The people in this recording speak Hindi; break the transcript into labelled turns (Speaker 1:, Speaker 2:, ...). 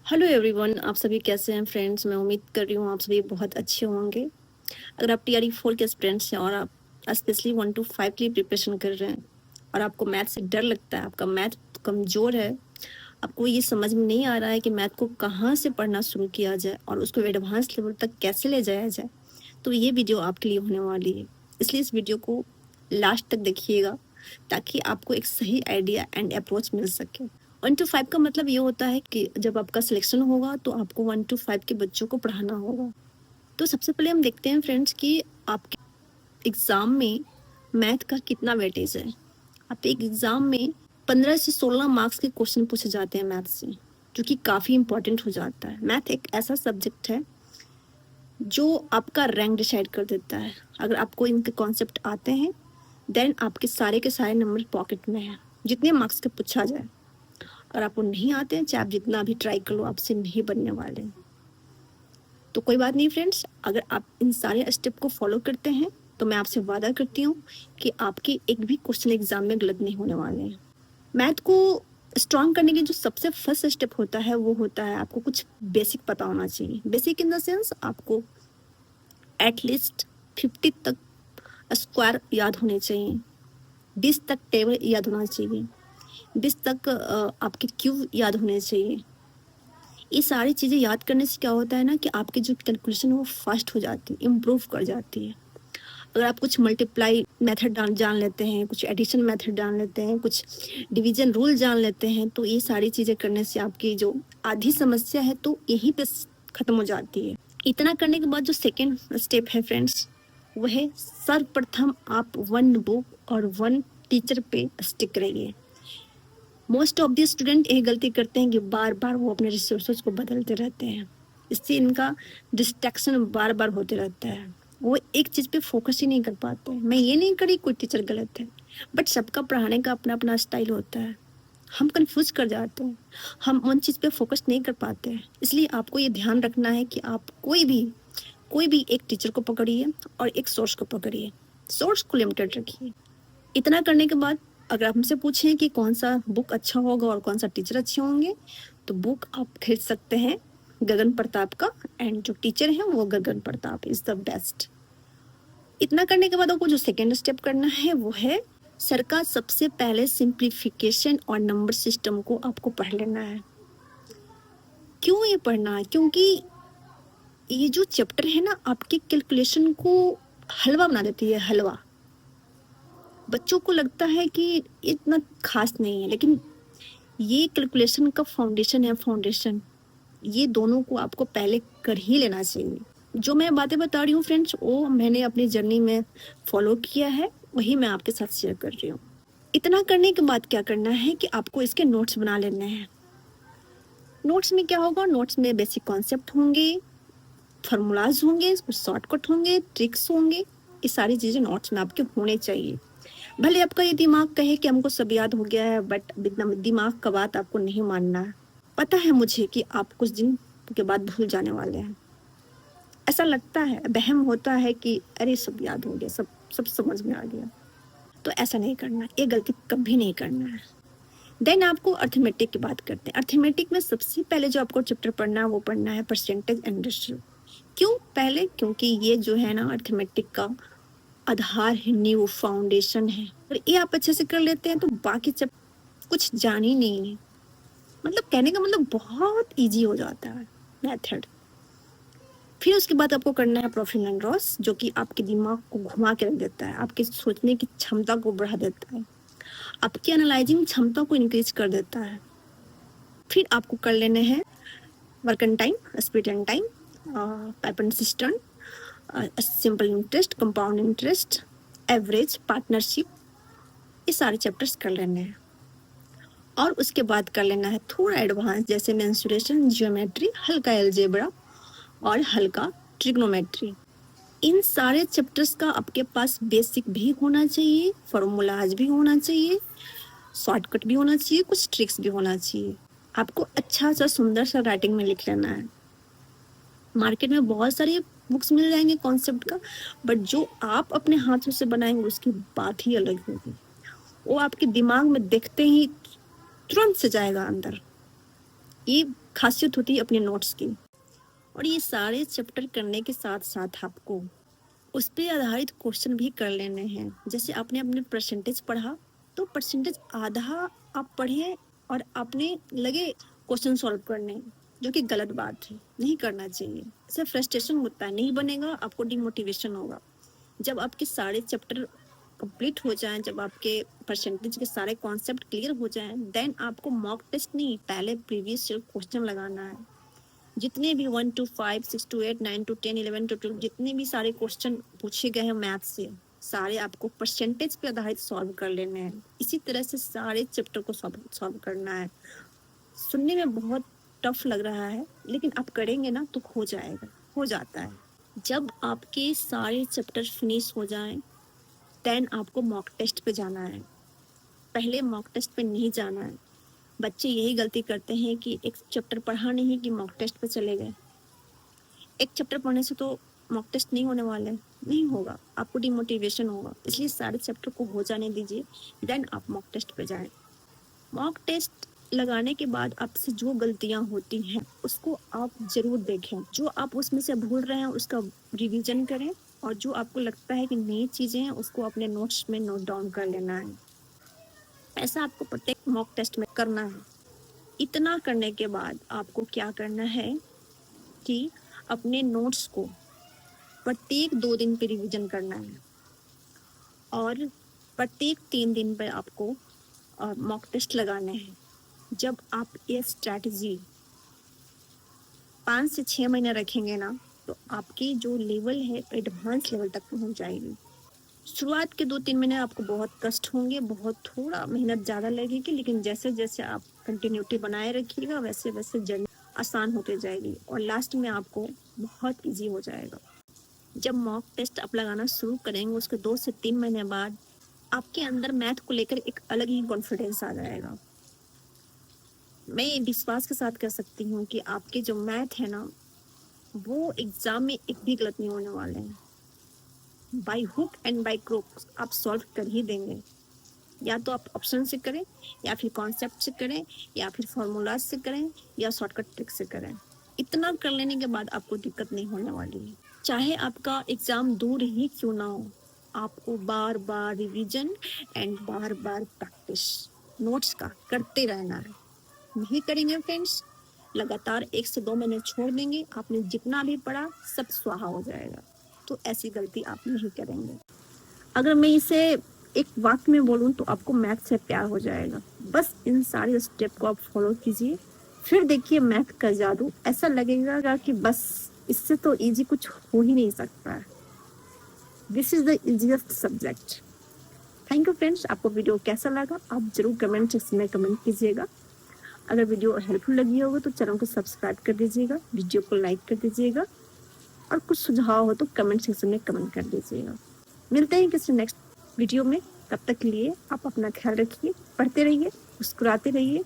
Speaker 1: हेलो एवरीवन, आप सभी कैसे हैं फ्रेंड्स। मैं उम्मीद कर रही हूँ आप सभी बहुत अच्छे होंगे। अगर आप टीआरई 4 के स्टूडेंट्स हैं और आप स्पेशली 1 to 5 के लिए प्रिपरेशन कर रहे हैं और आपको मैथ से डर लगता है, आपका मैथ कमज़ोर है, आपको ये समझ में नहीं आ रहा है कि मैथ को कहाँ से पढ़ना शुरू किया जाए और उसको एडवांस लेवल तक कैसे ले जाया जाए, तो ये वीडियो आपके लिए होने वाली है। इसलिए इस वीडियो को लास्ट तक देखिएगा ताकि आपको एक सही आइडिया एंड अप्रोच मिल सके। 1 to 5 का मतलब ये होता है कि जब आपका सिलेक्शन होगा तो आपको 1 to 5 के बच्चों को पढ़ाना होगा। तो सबसे पहले हम देखते हैं फ्रेंड्स कि आपके एग्ज़ाम में मैथ का कितना वेटेज है। आपके एग्ज़ाम में 15 से 16 मार्क्स के क्वेश्चन पूछे जाते हैं मैथ से, जो कि काफ़ी इंपॉर्टेंट हो जाता है। मैथ एक ऐसा सब्जेक्ट है जो आपका रैंक डिसाइड कर देता है। अगर आपको इनके कॉन्सेप्ट आते हैं देन आपके सारे के सारे नंबर पॉकेट में हैं, जितने मार्क्स के पूछा जाए। अगर आपको नहीं आते हैं, चाहे आप जितना भी ट्राई कर लो, आपसे नहीं बनने वाले। तो कोई बात नहीं फ्रेंड्स, अगर आप इन सारे स्टेप को फॉलो करते हैं तो मैं आपसे वादा करती हूँ कि आपके एक भी क्वेश्चन एग्जाम में गलत नहीं होने वाले हैं। मैथ को स्ट्रॉन्ग करने की जो सबसे फर्स्ट स्टेप होता है वो होता है आपको कुछ बेसिक पता होना चाहिए। बेसिक इन द सेंस आपको एटलीस्ट 50 तक स्क्वायर याद होने चाहिए, 20 तक टेबल याद होना चाहिए, 20 तक आपके क्यूब याद होने चाहिए। ये सारी चीज़ें याद करने से क्या होता है ना कि आपकी जो कैलकुलेशन वो फास्ट हो जाती है, इम्प्रूव कर जाती है। अगर आप कुछ मल्टीप्लाई मेथड जान लेते हैं, कुछ एडिशन मेथड जान लेते हैं, कुछ डिवीजन रूल जान लेते हैं, तो ये सारी चीज़ें करने से आपकी जो आधी समस्या है तो यहीं पे ख़त्म हो जाती है। इतना करने के बाद जो सेकेंड स्टेप है फ्रेंड्स, वह है सर्वप्रथम आप 1 बुक और 1 टीचर पे स्टिक रहिए। मोस्ट ऑफ द स्टूडेंट ये गलती करते हैं कि बार बार वो अपने रिसोर्सेज को बदलते रहते हैं, इससे इनका डिस्ट्रैक्शन बार बार होते रहता है, वो एक चीज़ पे फोकस ही नहीं कर पाते हैं। मैं ये नहीं करी कोई टीचर गलत है, बट सबका पढ़ाने का अपना अपना स्टाइल होता है। हम कंफ्यूज कर जाते हैं, हम उन चीज़ पे फोकस नहीं कर पाते हैं। इसलिए आपको ये ध्यान रखना है कि आप कोई भी एक टीचर को पकड़िए और एक सोर्स को पकड़िए, सोर्स को लिमिटेड रखिए। इतना करने के बाद अगर आप हमसे पूछें कि कौन सा बुक अच्छा होगा और कौन सा टीचर अच्छे होंगे, तो बुक आप खरीद सकते हैं गगन प्रताप का, एंड जो टीचर है वो गगन प्रताप इज द बेस्ट। इतना करने के बाद आपको जो सेकेंड स्टेप करना है वो है सर का सबसे पहले सिंप्लीफिकेशन और नंबर सिस्टम को आपको पढ़ लेना है। क्यों ये पढ़ना है? क्योंकि ये जो चैप्टर है ना आपके कैलकुलेशन को हलवा बना देती है, हलवा। बच्चों को लगता है कि इतना खास नहीं है, लेकिन ये कैलकुलेशन का फाउंडेशन है, फाउंडेशन। ये दोनों को आपको पहले कर ही लेना चाहिए। जो मैं बातें बता रही हूँ फ्रेंड्स, वो मैंने अपनी जर्नी में फॉलो किया है, वही मैं आपके साथ शेयर कर रही हूँ। इतना करने के बाद क्या करना है कि आपको इसके नोट्स बना लेने हैं। नोट्स में क्या होगा? नोट्स में बेसिक कॉन्सेप्ट होंगे, फार्मूलाज होंगे, कुछ शॉर्टकट होंगे, ट्रिक्स होंगे। ये सारी चीज़ें नोट्स में आपके होने चाहिए। भले आपका ये दिमाग कहे कि हमको सब याद हो गया है, बट दिमाग का बात आपको नहीं मानना है। पता है मुझे कि आप कुछ दिन के बाद भूल जाने वाले हैं। ऐसा लगता है, वहम होता है कि अरे सब याद हो गया, सब सब समझ में आ गया। तो ऐसा नहीं करना, ये गलती कभी नहीं करना है। देन आपको अर्थमेटिक की बात करते हैं। अर्थमेटिक में सबसे पहले जो आपको चैप्टर पढ़ना है वो पढ़ना है परसेंटेज एंड रेशियो। क्यों पहले? क्योंकि ये जो है ना अर्थमेटिक का आधार है, न्यू फाउंडेशन है। और ये आप अच्छे से कर लेते हैं तो बाकी सब कुछ जान ही नहीं है। मतलब कहने का मतलब बहुत इजी हो जाता है मेथड। फिर उसके बाद आपको करना है प्रॉफिट एंड लॉस, जो कि आपके दिमाग को घुमा के रख देता है, आपके सोचने की क्षमता को बढ़ा देता है, आपकी एनालाइजिंग क्षमता को इंक्रीज कर देता है। फिर आपको कर लेने हैं mercantile, speed and time, pattern system, simple interest, compound interest, average, partnership. ये सारे चैप्टर्स कर लेने हैं। और उसके बाद कर लेना है थोड़ा एडवांस, जैसे मेंसुरेशन, जियोमेट्री, हल्का अलजेब्रा और हल्का ट्रिग्नोमेट्री। इन सारे चैप्टर्स का आपके पास बेसिक भी होना चाहिए, फॉर्मूलाज भी होना चाहिए, शॉर्टकट भी होना चाहिए, कुछ ट्रिक्स भी होना चाहिए। आपको अच्छा सा सुंदर सा राइटिंग में लिख लेना है। मार्केट में बहुत सारी बुक्स मिल जाएंगे कॉन्सेप्ट का, बट जो आप अपने हाथों से बनाएंगे उसकी बात ही अलग होगी। वो आपके दिमाग में देखते ही तुरंत से जाएगा अंदर। ये खासियत होती है अपने नोट्स की। और ये सारे चैप्टर करने के साथ साथ आपको उस पे आधारित क्वेश्चन भी कर लेने हैं। जैसे आपने अपने परसेंटेज पढ़ा तो परसेंटेज आधा आप पढ़िए और आपने लगे क्वेश्चन सॉल्व करने, जो कि गलत बात है, नहीं करना चाहिए। इससे फ्रस्ट्रेशन होता है, नहीं बनेगा, आपको डिमोटिवेशन होगा। जब आपके सारे चैप्टर कंप्लीट हो जाएं, जब आपके परसेंटेज के सारे कॉन्सेप्ट क्लियर हो जाएं, देन आपको मॉक टेस्ट नहीं, पहले प्रीवियस ईयर क्वेश्चन लगाना है। जितने भी 1 to 5, 6 to 8, 9 to 10, 11 to 12 जितने भी सारे क्वेश्चन पूछे गए हैं मैथ से, सारे आपको परसेंटेज पे आधारित सॉल्व कर लेने हैं। इसी तरह से सारे चैप्टर को सॉल्व करना है। सुनने में बहुत टफ लग रहा है, लेकिन आप करेंगे ना तो हो जाएगा, हो जाता है। जब आपके सारे चैप्टर फिनिश हो जाएं, देन आपको मॉक टेस्ट पे जाना है। पहले मॉक टेस्ट पे नहीं जाना है। बच्चे यही गलती करते हैं कि एक चैप्टर पढ़ा नहीं कि मॉक टेस्ट पे चले गए। एक चैप्टर पढ़ने से तो मॉक टेस्ट नहीं होने वाले, नहीं होगा, आपको डिमोटिवेशन होगा। इसलिए सारे चैप्टर को हो जाने दीजिए, देन आप मॉक टेस्ट पे जाएं। मॉक टेस्ट लगाने के बाद आपसे जो गलतियां होती हैं उसको आप जरूर देखें। जो आप उसमें से भूल रहे हैं उसका रिवीजन करें, और जो आपको लगता है कि नई चीजें हैं उसको अपने नोट्स में नोट डाउन कर लेना है। ऐसा आपको प्रत्येक मॉक टेस्ट में करना है। इतना करने के बाद आपको क्या करना है कि अपने नोट्स को प्रत्येक 2 दिन पे रिवीजन करना है, और प्रत्येक 3 दिन पे आपको मॉक टेस्ट लगाने हैं। जब आप ये स्ट्रैटेजी 5 से 6 महीने रखेंगे ना, तो आपकी जो लेवल है एडवांस लेवल तक पहुंच जाएगी। शुरुआत के 2-3 महीने आपको बहुत कष्ट होंगे, बहुत थोड़ा मेहनत ज़्यादा लगेगी, लेकिन जैसे जैसे आप कंटिन्यूटी बनाए रखिएगा वैसे वैसे जर्नी आसान होती जाएगी, और लास्ट में आपको बहुत इजी हो जाएगा। जब मॉक टेस्ट आप लगाना शुरू करेंगे उसके 2 से 3 महीने बाद आपके अंदर मैथ को लेकर एक अलग ही कॉन्फिडेंस आ जाएगा। मैं विश्वास के साथ कह सकती हूँ कि आपके जो मैथ है ना, वो एग्जाम में एक भी गलत नहीं होने वाले हैं। By hook and by crook आप सॉल्व कर ही देंगे। या तो आप ऑप्शन से करें, या फिर कॉन्सेप्ट से करें, या फिर फॉर्मूलाज से करें, या शॉर्टकट ट्रिक से करें। इतना कर लेने के बाद आपको दिक्कत नहीं होने वाली है। चाहे आपका एग्जाम दूर ही क्यों ना हो, आपको बार बार रिवीजन एंड बार बार प्रैक्टिस नोट्स का करते रहना है। नहीं करेंगे फ्रेंड्स, लगातार 1 से 2 महीने छोड़ देंगे, आपने जितना भी पढ़ा सब स्वाहा हो जाएगा। तो ऐसी गलती आप नहीं करेंगे। अगर मैं इसे एक वाक्य में बोलूं तो आपको मैथ से प्यार हो जाएगा। बस इन सारे स्टेप को आप फॉलो कीजिए, फिर देखिए मैथ का जादू। ऐसा लगेगा कि बस इससे तो इजी कुछ हो ही नहीं सकता है। This is the easiest subject. Thank you friends. आपको वीडियो कैसा लगा आप जरूर कमेंट सेक्शन में कमेंट कीजिएगा। अगर वीडियो हेल्पफुल लगी होगी तो चैनल को सब्सक्राइब कर दीजिएगा, वीडियो को लाइक कर दीजिएगा, और कुछ सुझाव हो तो कमेंट सेक्शन में कमेंट कर दीजिएगा। मिलते हैं किसी नेक्स्ट वीडियो में। तब तक के लिए आप अपना ख्याल रखिए, पढ़ते रहिए, मुस्कुराते रहिए।